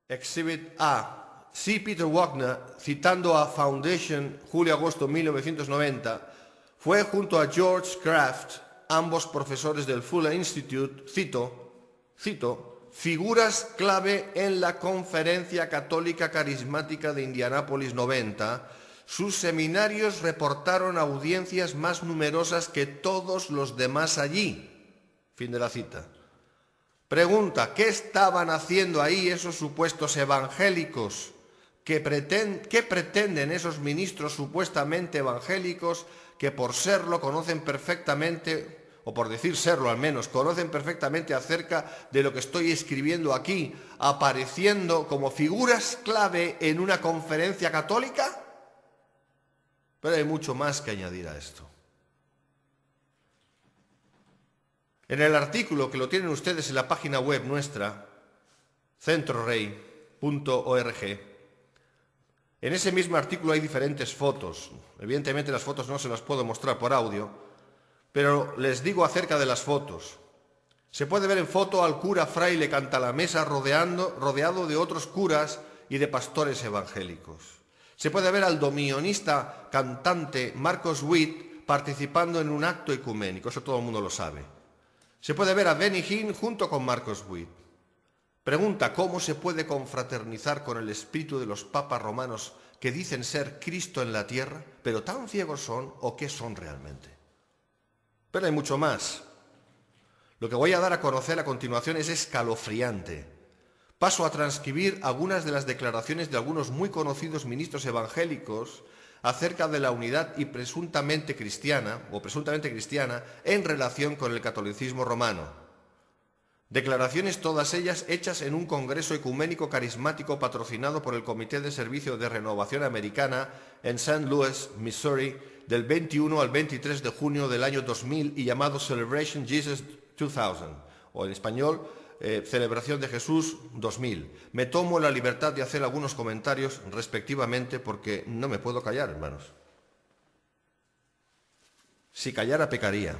Exhibit A. C. Peter Wagner, citando a Foundation, julio-agosto 1990, fue junto a George Kraft, ambos profesores del Fuller Institute, cito, figuras clave en la Conferencia Católica Carismática de Indianápolis 90. Sus seminarios reportaron audiencias más numerosas que todos los demás allí. Fin de la cita. Pregunta, ¿qué estaban haciendo ahí esos supuestos evangélicos? ¿Qué pretenden esos ministros supuestamente evangélicos que por serlo conocen perfectamente, o por decir serlo al menos, conocen perfectamente acerca de lo que estoy escribiendo aquí, apareciendo como figuras clave en una conferencia católica? Pero hay mucho más que añadir a esto. En el artículo, que lo tienen ustedes en la página web nuestra, centrorey.org, en ese mismo artículo hay diferentes fotos. Evidentemente las fotos no se las puedo mostrar por audio, pero les digo acerca de las fotos. Se puede ver en foto al cura fraile Cantalamessa rodeado de otros curas y de pastores evangélicos. Se puede ver al domionista cantante Marcos Witt participando en un acto ecuménico, eso todo el mundo lo sabe. Se puede ver a Benny Hinn junto con Marcos Witt. Pregunta, ¿cómo se puede confraternizar con el espíritu de los papas romanos que dicen ser Cristo en la tierra, pero tan ciegos son o qué son realmente? Pero hay mucho más. Lo que voy a dar a conocer a continuación es escalofriante. Paso a transcribir algunas de las declaraciones de algunos muy conocidos ministros evangélicos acerca de la unidad y presuntamente cristiana en relación con el catolicismo romano. Declaraciones todas ellas hechas en un congreso ecuménico carismático patrocinado por el Comité de Servicio de Renovación Americana en St. Louis, Missouri, del 21 al 23 de junio del año 2000 y llamado Celebration Jesus 2000, o en español, Celebración de Jesús 2000. Me tomo la libertad de hacer algunos comentarios respectivamente porque no me puedo callar, hermanos. Si callara, pecaría.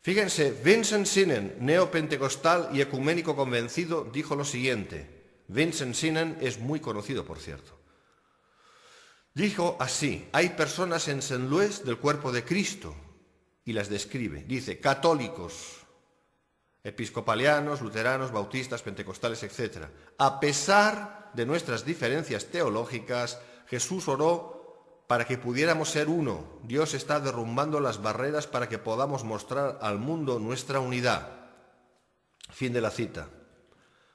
Fíjense, Vincent Sinnen, neopentecostal y ecuménico convencido, dijo lo siguiente. Vincent Sinnen es muy conocido, por cierto. Dijo así, hay personas en St. Louis del cuerpo de Cristo, y las describe. Dice, católicos, episcopalianos, luteranos, bautistas, pentecostales, etc. A pesar de nuestras diferencias teológicas, Jesús oró para que pudiéramos ser uno. Dios está derrumbando las barreras para que podamos mostrar al mundo nuestra unidad. Fin de la cita.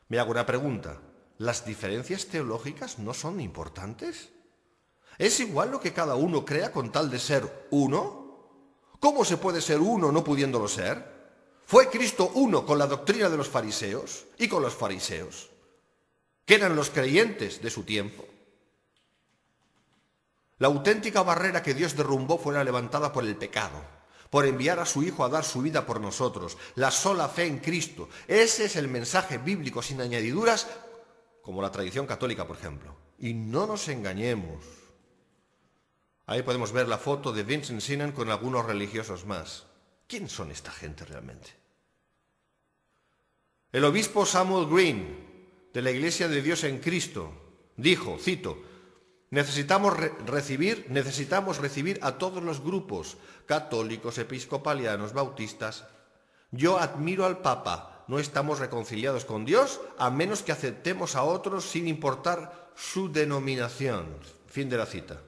Me hago una pregunta. ¿Las diferencias teológicas no son importantes? ¿Es igual lo que cada uno crea con tal de ser uno? ¿Cómo se puede ser uno no pudiéndolo ser? ¿Fue Cristo uno con la doctrina de los fariseos y con los fariseos, que eran los creyentes de su tiempo? La auténtica barrera que Dios derrumbó fue la levantada por el pecado, por enviar a su Hijo a dar su vida por nosotros, la sola fe en Cristo. Ese es el mensaje bíblico sin añadiduras, como la tradición católica, por ejemplo. Y no nos engañemos. Ahí podemos ver la foto de Vincent Sinnen con algunos religiosos más. ¿Quién son esta gente realmente? El obispo Samuel Green, de la Iglesia de Dios en Cristo, dijo, cito, necesitamos recibir a todos los grupos, católicos, episcopalianos, bautistas. Yo admiro al Papa, no estamos reconciliados con Dios a menos que aceptemos a otros sin importar su denominación. Fin de la cita.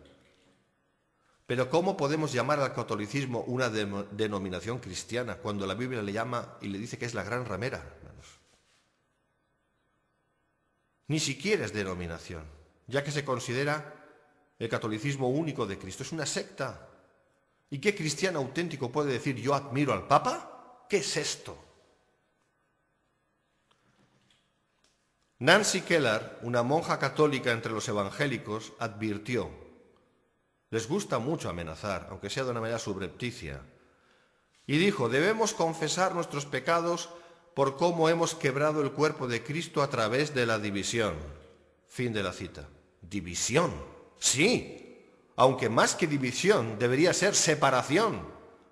Pero ¿cómo podemos llamar al catolicismo una denominación cristiana cuando la Biblia le llama y le dice que es la gran ramera, hermanos? Ni siquiera es denominación, ya que se considera el catolicismo único de Cristo. Es una secta. ¿Y qué cristiano auténtico puede decir yo admiro al Papa? ¿Qué es esto? Nancy Keller, una monja católica entre los evangélicos, advirtió: les gusta mucho amenazar, aunque sea de una manera subrepticia. Y dijo, debemos confesar nuestros pecados por cómo hemos quebrado el cuerpo de Cristo a través de la división. Fin de la cita. ¿División? Sí, aunque más que división debería ser separación.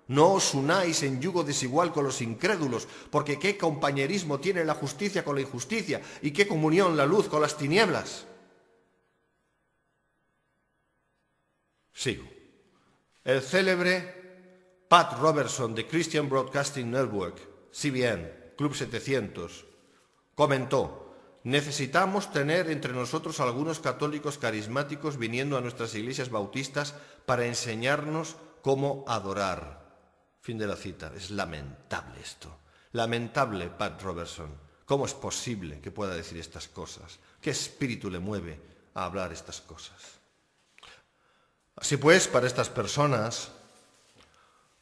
No os unáis en yugo desigual con los incrédulos, porque qué compañerismo tiene la justicia con la injusticia y qué comunión la luz con las tinieblas. Sigo. El célebre Pat Robertson de Christian Broadcasting Network, CBN, Club 700, comentó: necesitamos tener entre nosotros algunos católicos carismáticos viniendo a nuestras iglesias bautistas para enseñarnos cómo adorar. Fin de la cita. Es lamentable esto. Lamentable, Pat Robertson. ¿Cómo es posible que pueda decir estas cosas? ¿Qué espíritu le mueve a hablar estas cosas? Así pues, para estas personas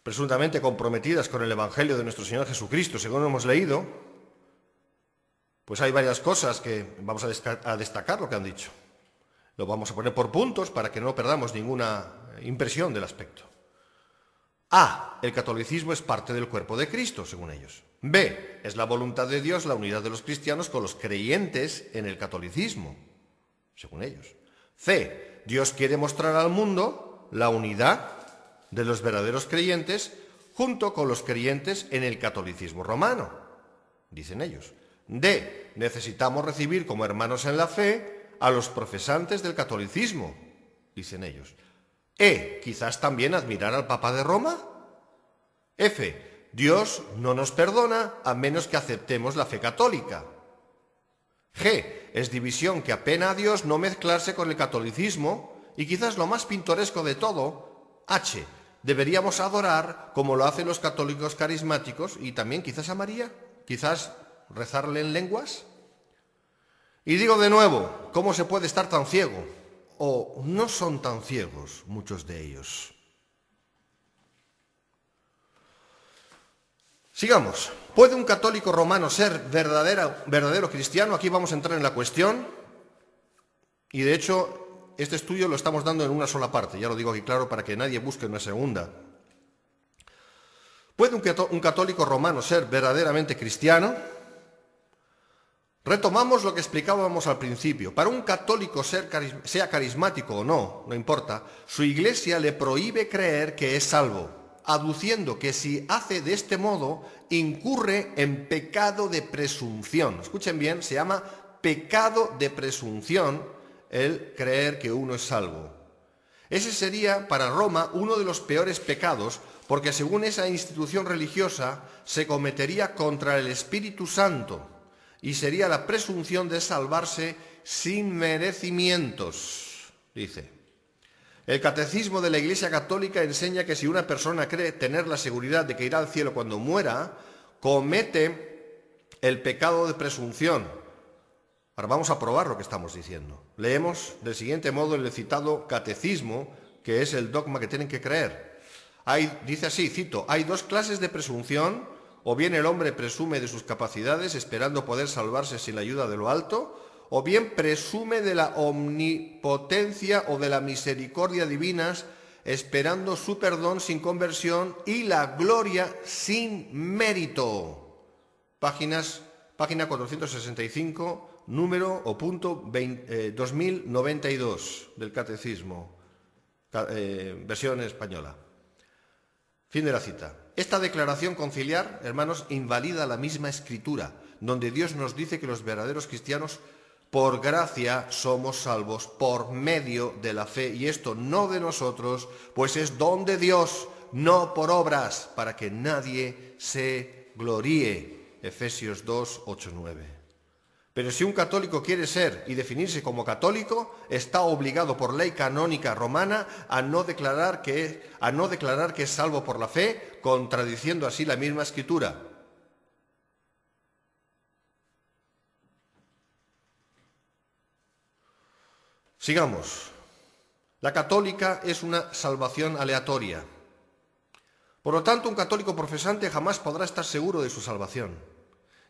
presuntamente comprometidas con el Evangelio de nuestro Señor Jesucristo, según hemos leído, pues hay varias cosas que vamos a destacar lo que han dicho. Lo vamos a poner por puntos para que no perdamos ninguna impresión del aspecto. A. El catolicismo es parte del cuerpo de Cristo, según ellos. B. Es la voluntad de Dios la unidad de los cristianos con los creyentes en el catolicismo, según ellos. C. Dios quiere mostrar al mundo la unidad de los verdaderos creyentes junto con los creyentes en el catolicismo romano, dicen ellos. D. Necesitamos recibir como hermanos en la fe a los profesantes del catolicismo, dicen ellos. E. Quizás también admirar al Papa de Roma. F. Dios no nos perdona a menos que aceptemos la fe católica. G. Es división que apena a Dios no mezclarse con el catolicismo. Y quizás lo más pintoresco de todo, H. Deberíamos adorar como lo hacen los católicos carismáticos y también quizás a María, quizás rezarle en lenguas. Y digo de nuevo, ¿cómo se puede estar tan ciego? O no son tan ciegos muchos de ellos. Sigamos. ¿Puede un católico romano ser verdadero cristiano? Aquí vamos a entrar en la cuestión. Y de hecho, este estudio lo estamos dando en una sola parte. Ya lo digo aquí claro para que nadie busque una segunda. ¿Puede un católico romano ser verdaderamente cristiano? Retomamos lo que explicábamos al principio. Para un católico sea carismático o no, no importa, su iglesia le prohíbe creer que es salvo, aduciendo que si hace de este modo, incurre en pecado de presunción. Escuchen bien, se llama pecado de presunción el creer que uno es salvo. Ese sería para Roma uno de los peores pecados, porque según esa institución religiosa se cometería contra el Espíritu Santo y sería la presunción de salvarse sin merecimientos, dice. El Catecismo de la Iglesia Católica enseña que si una persona cree tener la seguridad de que irá al cielo cuando muera, comete el pecado de presunción. Ahora vamos a probar lo que estamos diciendo. Leemos del siguiente modo el citado Catecismo, que es el dogma que tienen que creer. Dice así, cito, hay dos clases de presunción, o bien el hombre presume de sus capacidades esperando poder salvarse sin la ayuda de lo alto, o bien presume de la omnipotencia o de la misericordia divinas, esperando su perdón sin conversión y la gloria sin mérito. Página 465, número o punto 2092 del Catecismo, versión española. Fin de la cita. Esta declaración conciliar, hermanos, invalida la misma Escritura, donde Dios nos dice que los verdaderos cristianos por gracia somos salvos por medio de la fe, y esto no de nosotros, pues es don de Dios, no por obras, para que nadie se gloríe. Efesios 2, 8, 9. Pero si un católico quiere ser y definirse como católico, está obligado por ley canónica romana a no declarar que es salvo por la fe, contradiciendo así la misma Escritura. Sigamos. La católica es una salvación aleatoria. Por lo tanto, un católico profesante jamás podrá estar seguro de su salvación,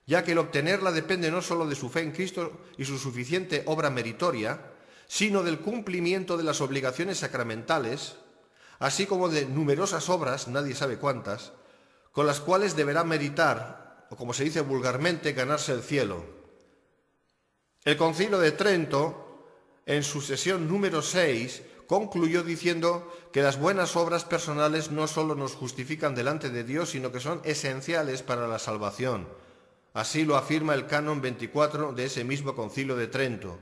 ya que el obtenerla depende no solo de su fe en Cristo y su suficiente obra meritoria, sino del cumplimiento de las obligaciones sacramentales, así como de numerosas obras, nadie sabe cuántas, con las cuales deberá meritar, o como se dice vulgarmente, ganarse el cielo. El Concilio de Trento, en su sesión número 6, concluyó diciendo que las buenas obras personales no solo nos justifican delante de Dios, sino que son esenciales para la salvación. Así lo afirma el Canon 24 de ese mismo Concilio de Trento.